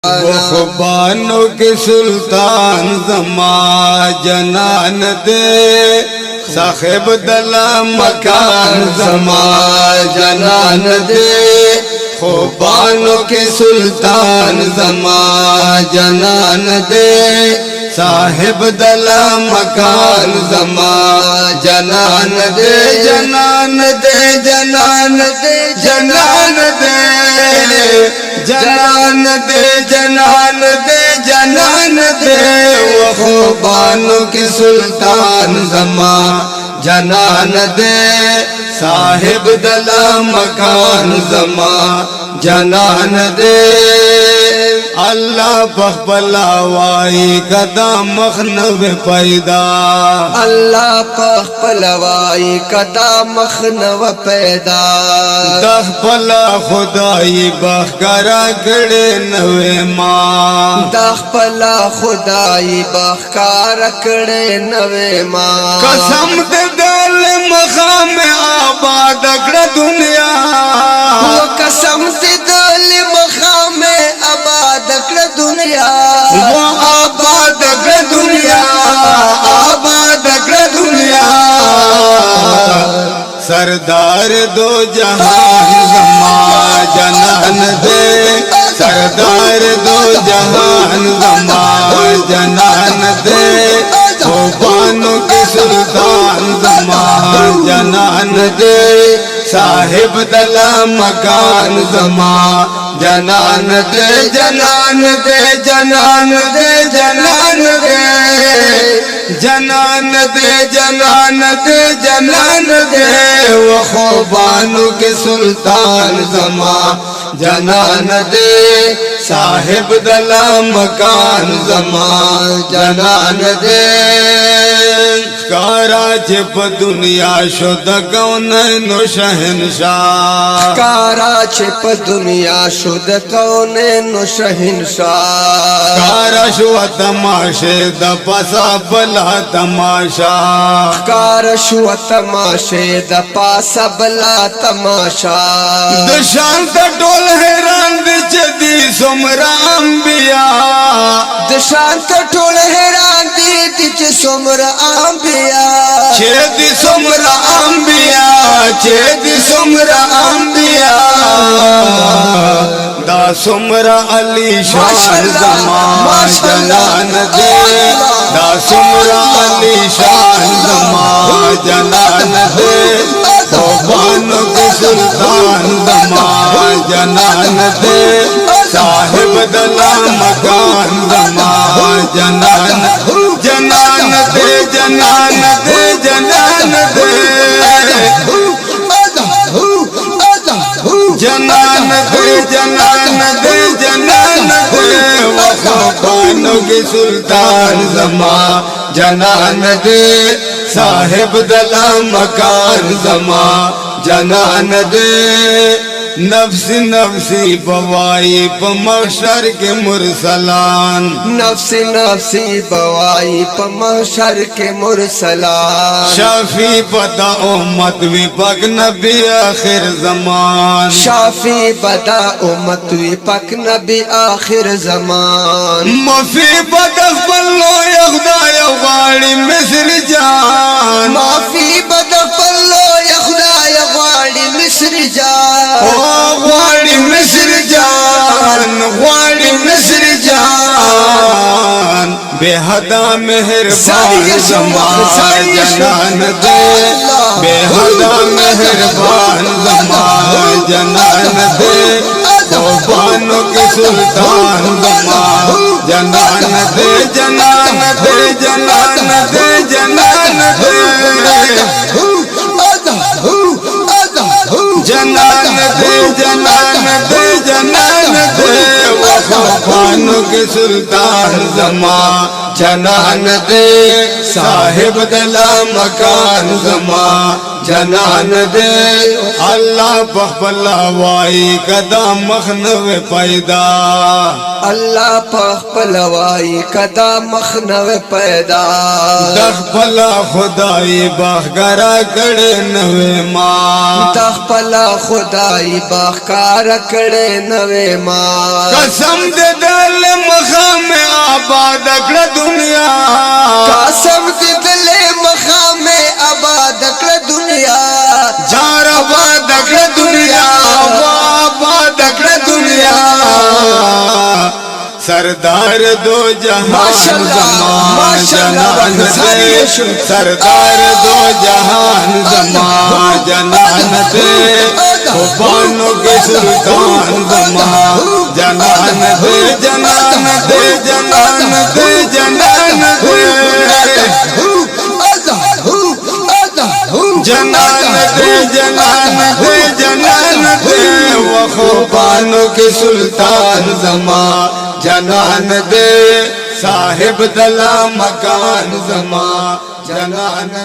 वो खुबानों के सुल्तान जमा जनान दे साहिब दला मकान जमा जनान दे खुबानों के सुल्तान जमा जनान दे साहिब दला मकान जमा जनान दे जनान दे जनान दे जनान दे जनान दे जनान दे जनान दे वो खुबानों की सुल्तान जमा जनान दे साहिब दला मकान जमा जनान दे अल्लाह पखपलावाई कदम मखनव पैदा अल्लाह पखपलवाई कदम मखनव पैदा दखपला खुदाई बखकरा गड़े नवे माँ दखपला खुदाई बखकार कड़े नवे माँ कसम दे दल मकाम आबाद अकड़ दुनिया वो कसम दे दल मकाम आबाद अकड़ दुनिया वो आबाद अकड़ दुनिया आबाद अकड़ दुनिया सरदार दो जहान जमा जनान दे सरदार दो जहान जमा जनान दे खुबानों के सुल्तान जमा जनान दे साहिब दला मकान जमा जनान दे जनान दे जनान दे जनान दे जनान दे जनान दे जनान दे वो खुबानों के सुल्तान जमा जनान दे साहिब दला मकान जमा जनान दे कारा छिप दुनिया शुद्ध कौन नो शहनशाह कारा छिप दुनिया शुद्ध कौन नो शहनशाह कारा शुआ तमाशे द पसा बला तमाशा कार शुआ तमाशे द पासा बला तमाशा दुशांत टोल हैरान दी सुमरा अंबिया दुशांत टोल हैरान दी सुमरा अंबिया छेदी सुमरा अंबिया छेदी सुमरा अंबिया दा सुमरा अली शान जमा जनान दे दा सुमरा अली शान जमा जनान दे खुबानों के सुल्तान जमा जनान दे साहिब दला मकान जमा जनान जनान दे जनान दे जनान दे जनान दे जनान दे जनान दे वो खुबानों के सुल्तान जमा जनान दे साहिब दला मकान जमा जनान दे नफ्सी नफ्सी बवाई पमशर के मुरसलान नफ्सी नफ्सी बवाई पमशर के मुरसलान शाफी पता उम्मत विपक नबी आखिर जमान शाफी बदा उम्मत विपक नबी आखिर जमान मफी बदफलो यखदा यवाड़ी मिस्र जान माफी बदफलो यखदा यवाड़ी मिस्र जान वाड़ी मिस्र जान वाड़ी मिस्र जान बेहदा मेहरबान जमा जनान दे बेहदा मेहरबान जमा जनान दे खुबानों के सुल्तान जमा जनान दे जनान दे जनान दे जनान दे जनान दे जनान दे जनान दे वो खुबानों बानों के सुल्तान जमा जनान दे साहिब दला मकान जमा जनान दे अल्लाह पखपला वाई कदम मखनव पैदा अल्लाह पखपलवाई कदा मखनव पैदा दखपला खुदाई बखगरा कड़े नवे माँ दखपला खुदाई बखकार कड़े नवे माँ कसम दे दल मखाम आबाद कर दुनिया कसम दे दले मखाम आबाद कर दुनिया जार आबाद कर दुनिया आबाद कर दुनिया सरदार दो जहान जमा जनान दे सरदार दो जहान जमा जनान दे बानों के सुल्तान जमा जनान दे जनान दे जनान दे जनान दे जनान दे जनान दे जनान दे वखो बानों के सुल्तान जमा जनान दे साहिब दला मकान जमा जनान दे।